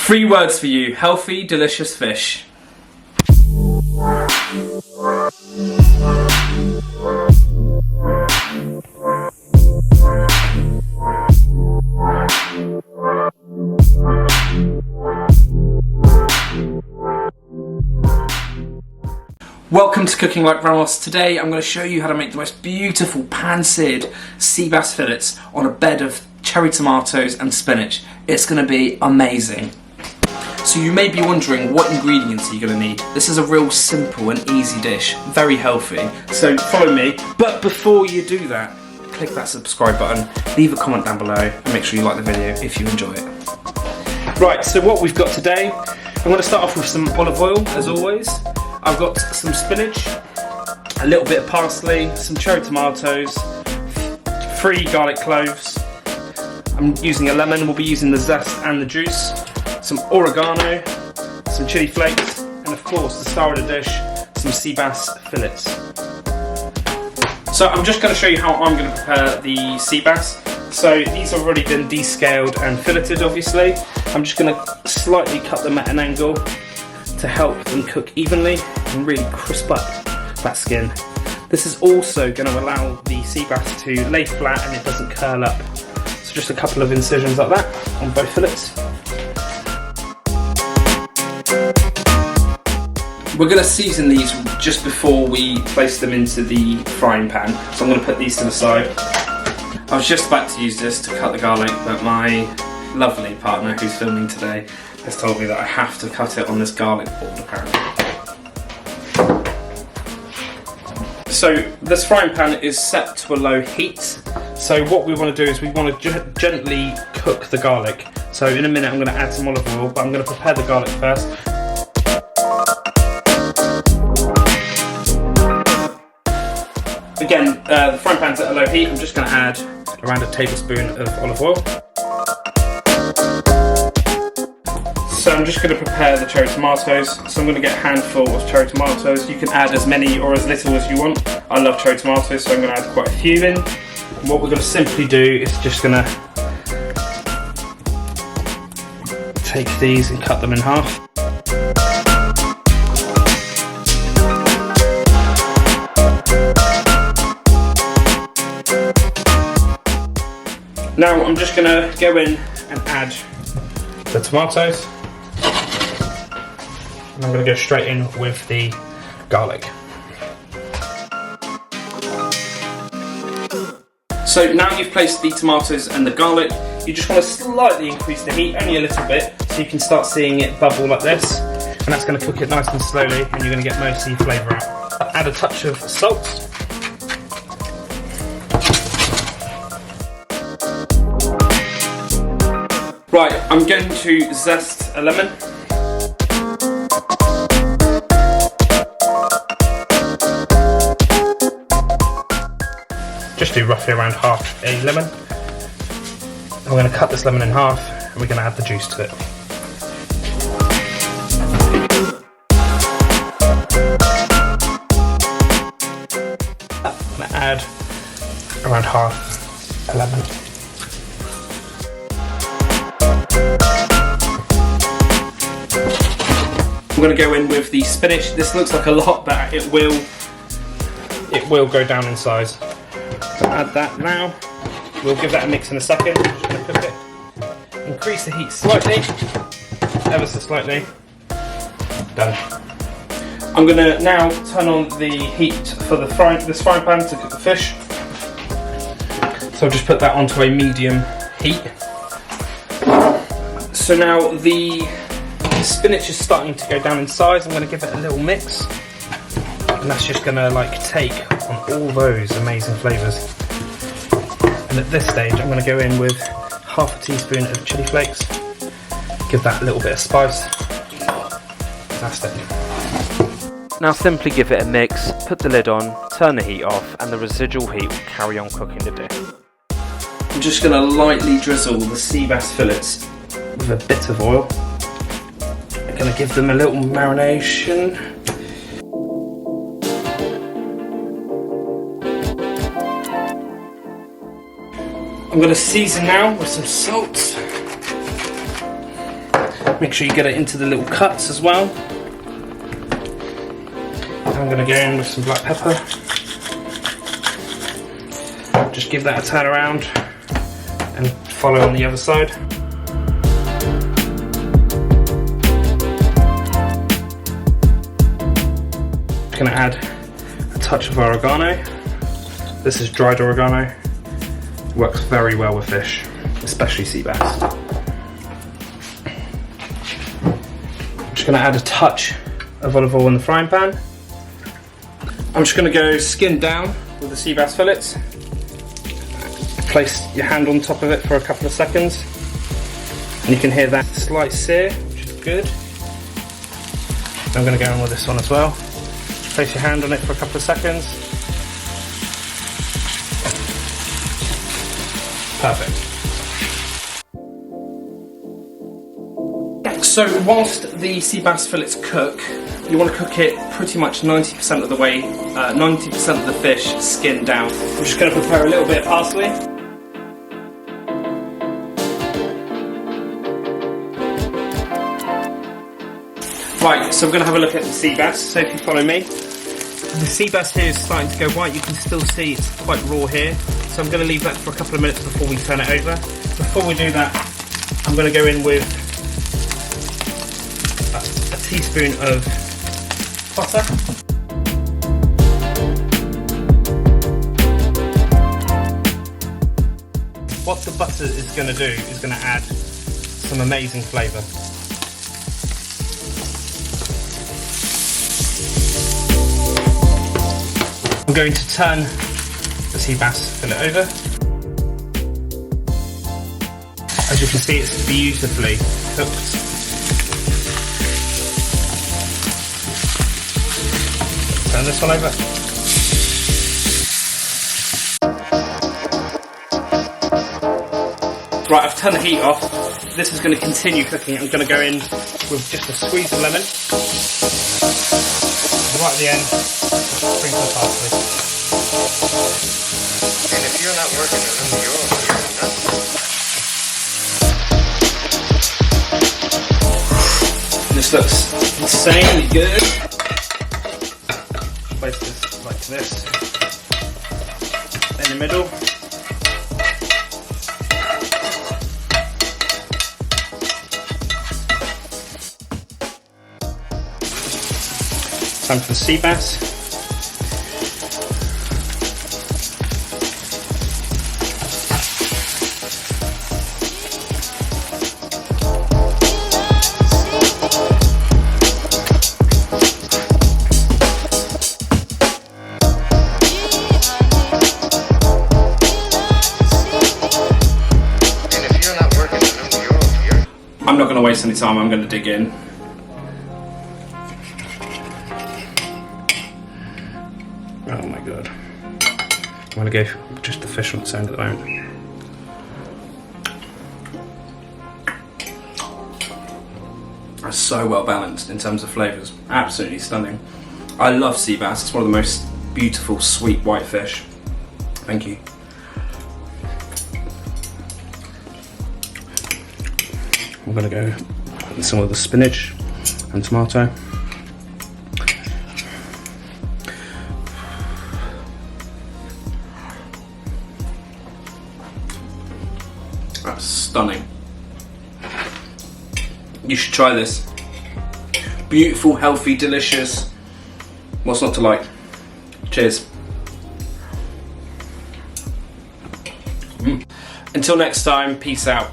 Three words for you: healthy, delicious fish. Welcome to Cooking Like Ramos. Today I'm going to show you how to make the most beautiful pan-seared sea bass fillets on a bed of cherry tomatoes and spinach. It's going to be amazing. So you may be wondering, what ingredients are you going to need? This is a real simple and easy dish, very healthy. So follow me, but before you do that, click that subscribe button, leave a comment down below and make sure you like the video if you enjoy it. Right, so what we've got today, I'm going to start off with some olive oil as always. I've got some spinach, a little bit of parsley, some cherry tomatoes, 3 garlic cloves. I'm using a lemon, we'll be using the zest and the juice, some oregano, some chili flakes, and of course the star of the dish, some sea bass fillets. So I'm just going to show you how I'm going to prepare the sea bass. So these have already been descaled and filleted obviously. I'm just going to slightly cut them at an angle to help them cook evenly and really crisp up that skin. This is also going to allow the sea bass to lay flat and it doesn't curl up. So just a couple of incisions like that on both fillets. We're going to season these just before we place them into the frying pan. So I'm going to put these to the side. I was just about to use this to cut the garlic, but my lovely partner who's filming today has told me that I have to cut it on this garlic board apparently. So this frying pan is set to a low heat. So what we want to do is we want to gently cook the garlic. So in a minute I'm going to add some olive oil, but I'm going to prepare the garlic first. Again, the frying pan's at a low heat. I'm just going to add around a tablespoon of olive oil. So I'm just going to prepare the cherry tomatoes. So I'm going to get a handful of cherry tomatoes. You can add as many or as little as you want. I love cherry tomatoes, so I'm going to add quite a few in. And what we're going to simply do is just going to take these and cut them in half. Now I'm just going to go in and add the tomatoes. And I'm going to go straight in with the garlic. So now you've placed the tomatoes and the garlic, you just want to slightly increase the heat, only a little bit, so you can start seeing it bubble like this. And that's going to cook it nice and slowly, and you're going to get most of the flavour out. Add a touch of salt. Right, I'm going to zest a lemon. Just do roughly around half a lemon. I'm going to cut this lemon in half and we're going to add the juice to it. I'm going to add around half a lemon. I'm going to go in with the spinach. This looks like a lot, but it will go down in size. So add that now. We'll give that a mix in a second. I'm just going to cook it. Increase the heat slightly, ever so slightly. Done. I'm going to now turn on the heat for this frying pan to cook the fish. So I'll just put that onto a medium heat. So now the spinach is starting to go down in size. I'm going to give it a little mix, and that's just going to take on all those amazing flavours. And at this stage I'm going to go in with half a teaspoon of chili flakes, give that a little bit of spice. Fantastic. Now simply give it a mix, put the lid on, turn the heat off, and the residual heat will carry on cooking the dish. I'm just going to lightly drizzle the sea bass fillets with a bit of oil. I'm going to give them a little marination. I'm going to season now with some salt. Make sure you get it into the little cuts as well. I'm going to go in with some black pepper. Just give that a turn around and follow on the other side. I'm going to add a touch of oregano. This is dried oregano. It works very well with fish, especially sea bass. I'm just going to add a touch of olive oil in the frying pan. I'm just going to go skin down with the sea bass fillets. Place your hand on top of it for a couple of seconds, and you can hear that slight sear, which is good. I'm going to go in with this one as well. Place your hand on it for a couple of seconds. Perfect. So whilst the sea bass fillets cook, you want to cook it pretty much 90% of the way, 90% of the fish skin down. I'm just going to prepare a little bit of parsley. Right, so we're going to have a look at the sea bass, so if you follow me. The sea bass here is starting to go white, you can still see it's quite raw here. So I'm going to leave that for a couple of minutes before we turn it over. Before we do that, I'm going to go in with a teaspoon of butter. What the butter is going to do is going to add some amazing flavour. I'm going to turn the sea bass fillet over. As you can see, it's beautifully cooked. Turn this one over. Right, I've turned the heat off. This is going to continue cooking. I'm going to go in with just a squeeze of lemon. Right at the end, sprinkle of parsley. And if you're not working in them, you're nuts. This looks insanely good. Place this like this in the middle. Time for the sea bass. And if you're not working in them, you're I'm not going to waste any time, I'm going to dig in. Oh my god. I'm going to go for just the fish on its own at the moment. That's so well balanced in terms of flavours. Absolutely stunning. I love sea bass, it's one of the most beautiful sweet white fish. Thank you. I'm going to go with some of the spinach and tomato. That's stunning. You should try this. Beautiful, healthy, delicious. What's not to like? Cheers. Until next time, peace out.